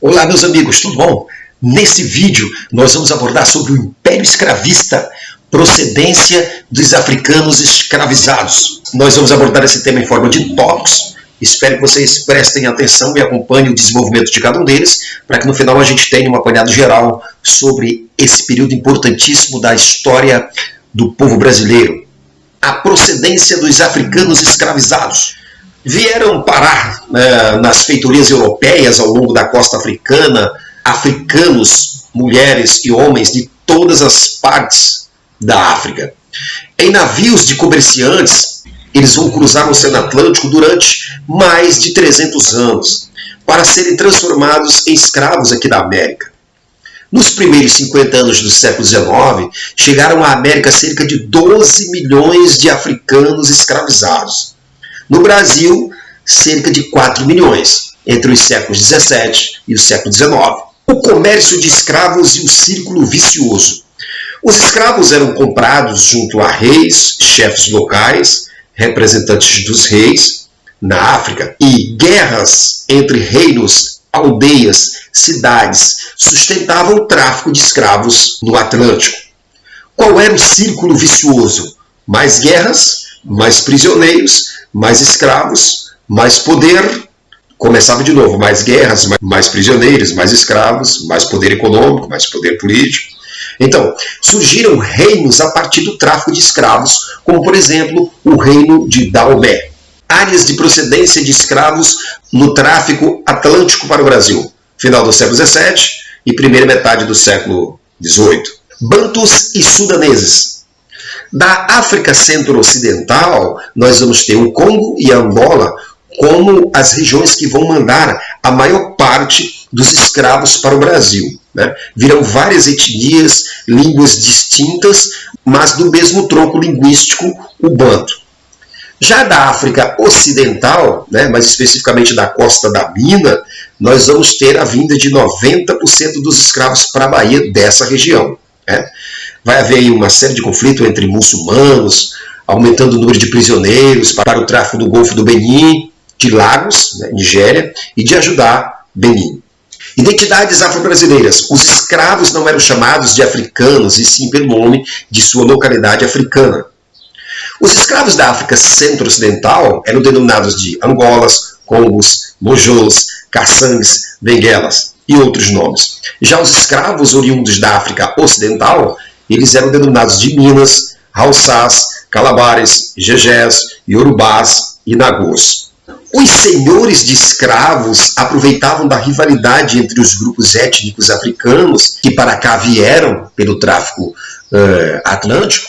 Olá, meus amigos, tudo bom? Nesse vídeo nós vamos abordar sobre o Império Escravista, procedência dos africanos escravizados. Nós vamos abordar esse tema em forma de tópicos. Espero que vocês prestem atenção e acompanhem o desenvolvimento de cada um deles, para que no final a gente tenha um apanhado geral sobre esse período importantíssimo da história do povo brasileiro. A procedência dos africanos escravizados. Vieram parar nas feitorias europeias ao longo da costa africana, africanos, mulheres e homens de todas as partes da África. Em navios de comerciantes, eles vão cruzar o Oceano Atlântico durante mais de 300 anos, para serem transformados em escravos aqui na América. Nos primeiros 50 anos do século XIX, chegaram à América cerca de 12 milhões de africanos escravizados. No Brasil, cerca de 4 milhões, entre os séculos XVII e o século XIX. O comércio de escravos e o círculo vicioso. Os escravos eram comprados junto a reis, chefes locais, representantes dos reis na África, e guerras entre reinos, aldeias, cidades sustentavam o tráfico de escravos no Atlântico. Qual era o círculo vicioso? Mais guerras, mais prisioneiros, mais escravos, mais poder. Começava de novo, mais guerras, mais prisioneiros, mais escravos, mais poder econômico, mais poder político. Então, surgiram reinos a partir do tráfico de escravos, como por exemplo o reino de Daomé. Áreas de procedência de escravos no tráfico atlântico para o Brasil, final do século XVII e primeira metade do século XVIII. Bantus e sudaneses. Da África Centro-Ocidental, nós vamos ter o Congo e a Angola como as regiões que vão mandar a maior parte dos escravos para o Brasil. Virão várias etnias, línguas distintas, mas do mesmo tronco linguístico, o banto. Já da África Ocidental, mais especificamente da costa da Mina, nós vamos ter a vinda de 90% dos escravos para a Bahia dessa região. Vai haver aí uma série de conflitos entre muçulmanos, aumentando o número de prisioneiros para o tráfico do Golfo do Benin, de Lagos, Nigéria, e de ajudar Benin. Identidades afro-brasileiras. Os escravos não eram chamados de africanos, e sim pelo nome de sua localidade africana. Os escravos da África Centro-Ocidental eram denominados de Angolas, Congos, Mojos, Caçangues, Benguelas e outros nomes. Já os escravos oriundos da África Ocidental, eles eram denominados de Minas, Haussás, Calabares, Jejés, Yorubás e Nagôs. Os senhores de escravos aproveitavam da rivalidade entre os grupos étnicos africanos que para cá vieram pelo tráfico atlântico,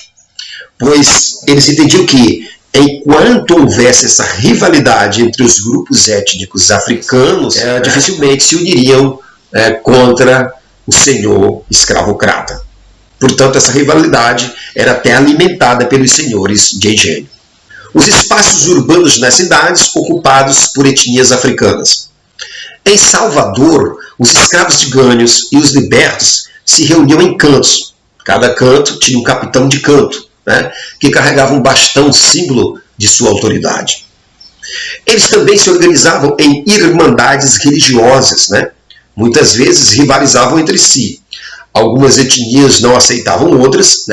pois eles entendiam que enquanto houvesse essa rivalidade entre os grupos étnicos africanos, dificilmente se uniriam contra o senhor escravocrata. Portanto, essa rivalidade era até alimentada pelos senhores de engenho. Os espaços urbanos nas cidades ocupados por etnias africanas. Em Salvador, os escravos de ganhos e os libertos se reuniam em cantos. Cada canto tinha um capitão de canto, que carregava um bastão, símbolo de sua autoridade. Eles também se organizavam em irmandades religiosas, muitas vezes rivalizavam entre si. Algumas etnias não aceitavam outras,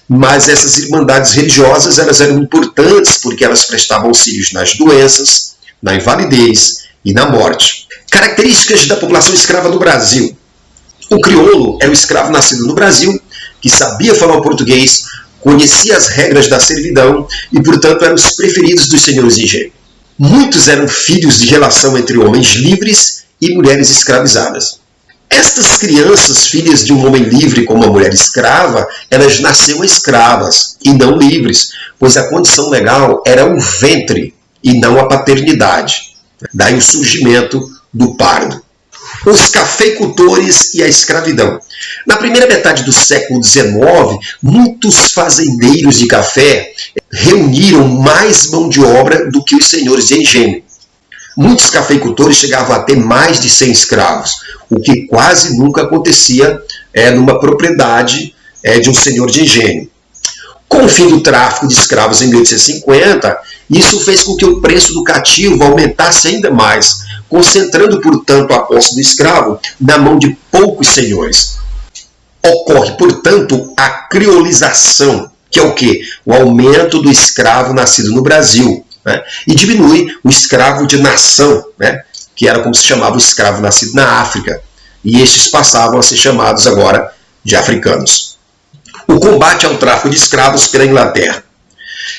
mas essas irmandades religiosas elas eram importantes porque elas prestavam auxílios nas doenças, na invalidez e na morte. Características da população escrava do Brasil. O crioulo era o escravo nascido no Brasil, que sabia falar o português, conhecia as regras da servidão e, portanto, eram os preferidos dos senhores de engenho. Muitos eram filhos de relação entre homens livres e mulheres escravizadas. Estas crianças, filhas de um homem livre com uma mulher escrava, elas nasceram escravas e não livres, pois a condição legal era o ventre e não a paternidade. Daí o surgimento do pardo. Os cafeicultores e a escravidão. Na primeira metade do século XIX, muitos fazendeiros de café reuniram mais mão de obra do que os senhores de engenho. Muitos cafeicultores chegavam a ter mais de 100 escravos, o que quase nunca acontecia numa propriedade de um senhor de engenho. Com o fim do tráfico de escravos em 1850, isso fez com que o preço do cativo aumentasse ainda mais, concentrando, portanto, a posse do escravo na mão de poucos senhores. Ocorre, portanto, a criolização, que é o quê? O aumento do escravo nascido no Brasil, né? E diminui o escravo de nação, né? Que era como se chamava o escravo nascido na África. E estes passavam a ser chamados agora de africanos. O combate ao tráfico de escravos pela Inglaterra.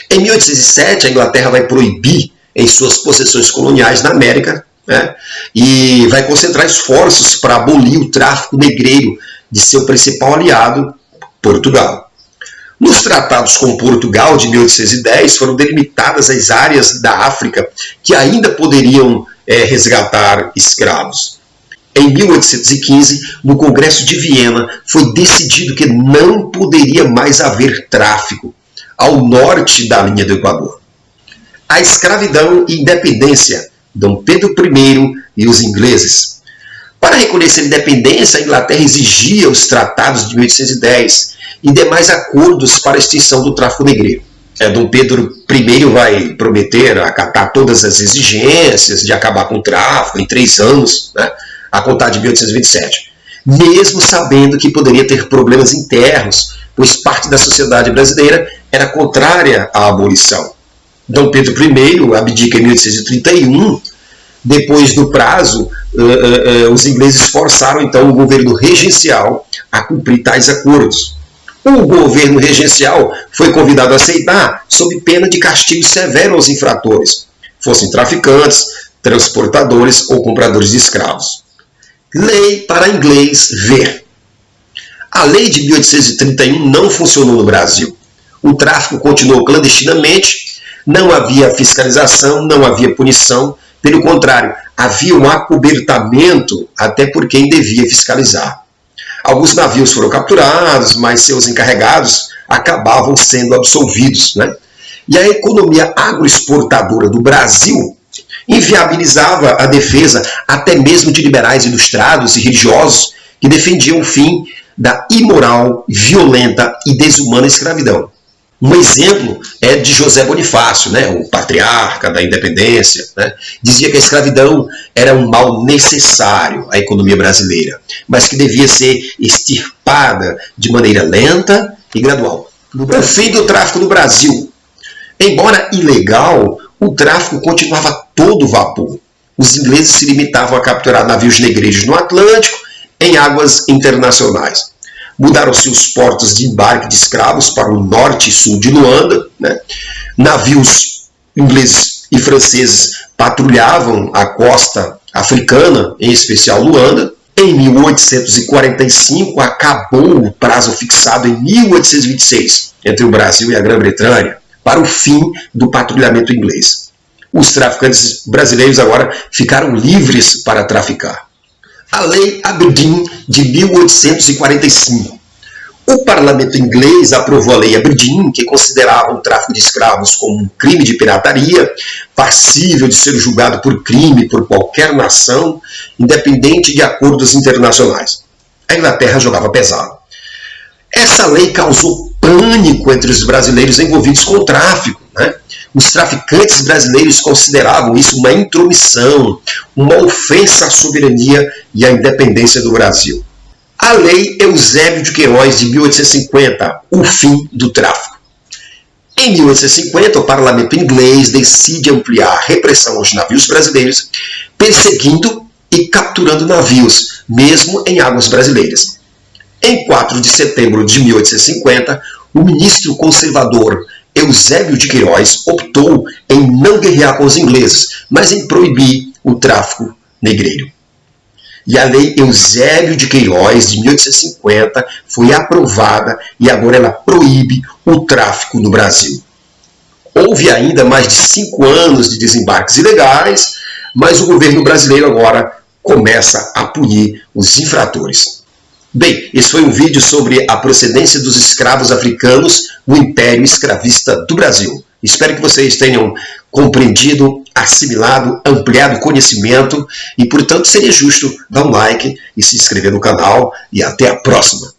Em 1807, a Inglaterra vai proibir em suas possessões coloniais na América, né? E vai concentrar esforços para abolir o tráfico negreiro de seu principal aliado, Portugal. Nos tratados com Portugal de 1810 foram delimitadas as áreas da África que ainda poderiam resgatar escravos. Em 1815, no Congresso de Viena, foi decidido que não poderia mais haver tráfico ao norte da linha do Equador. A escravidão e independência, Dom Pedro I e os ingleses. Para reconhecer a independência, a Inglaterra exigia os tratados de 1810 e demais acordos para a extinção do tráfico negreiro. Dom Pedro I vai prometer acatar todas as exigências de acabar com o tráfico em 3 anos, né, a contar de 1827, mesmo sabendo que poderia ter problemas internos, pois parte da sociedade brasileira era contrária à abolição. Dom Pedro I abdica em 1831. Depois do prazo, os ingleses forçaram então o governo regencial a cumprir tais acordos. O governo regencial foi convidado a aceitar sob pena de castigo severo aos infratores, fossem traficantes, transportadores ou compradores de escravos. Lei para inglês ver. A lei de 1831 não funcionou no Brasil. O tráfico continuou clandestinamente, não havia fiscalização, não havia punição. Pelo contrário, havia um acobertamento até por quem devia fiscalizar. Alguns navios foram capturados, mas seus encarregados acabavam sendo absolvidos, né? E a economia agroexportadora do Brasil inviabilizava a defesa até mesmo de liberais ilustrados e religiosos que defendiam o fim da imoral, violenta e desumana escravidão. Um exemplo é de José Bonifácio, né, o patriarca da independência, né, dizia que a escravidão era um mal necessário à economia brasileira, mas que devia ser extirpada de maneira lenta e gradual. O fim do tráfico no Brasil. Embora ilegal, o tráfico continuava a todo vapor. Os ingleses se limitavam a capturar navios negreiros no Atlântico, em águas internacionais. Mudaram-se os portos de embarque de escravos para o norte e sul de Luanda, né? Navios ingleses e franceses patrulhavam a costa africana, em especial Luanda. Em 1845, acabou o prazo fixado em 1826 entre o Brasil e a Grã-Bretanha para o fim do patrulhamento inglês. Os traficantes brasileiros agora ficaram livres para traficar. A Lei Aberdeen de 1845. O parlamento inglês aprovou a Lei Aberdeen, que considerava o tráfico de escravos como um crime de pirataria, passível de ser julgado por crime por qualquer nação, independente de acordos internacionais. A Inglaterra jogava pesado. Essa lei causou pânico entre os brasileiros envolvidos com o tráfico, né? Os traficantes brasileiros consideravam isso uma intromissão, uma ofensa à soberania e à independência do Brasil. A Lei Eusébio de Queiroz de 1850, o fim do tráfico. Em 1850, o parlamento inglês decide ampliar a repressão aos navios brasileiros, perseguindo e capturando navios, mesmo em águas brasileiras. Em 4 de setembro de 1850, o ministro conservador Eusébio de Queiroz optou em não guerrear com os ingleses, mas em proibir o tráfico negreiro. E a Lei Eusébio de Queiroz, de 1850, foi aprovada e agora ela proíbe o tráfico no Brasil. Houve ainda mais de 5 anos de desembarques ilegais, mas o governo brasileiro agora começa a punir os infratores. Bem, esse foi um vídeo sobre a procedência dos escravos africanos no Império Escravista do Brasil. Espero que vocês tenham compreendido, assimilado, ampliado o conhecimento e, portanto, seria justo dar um like e se inscrever no canal. E até a próxima!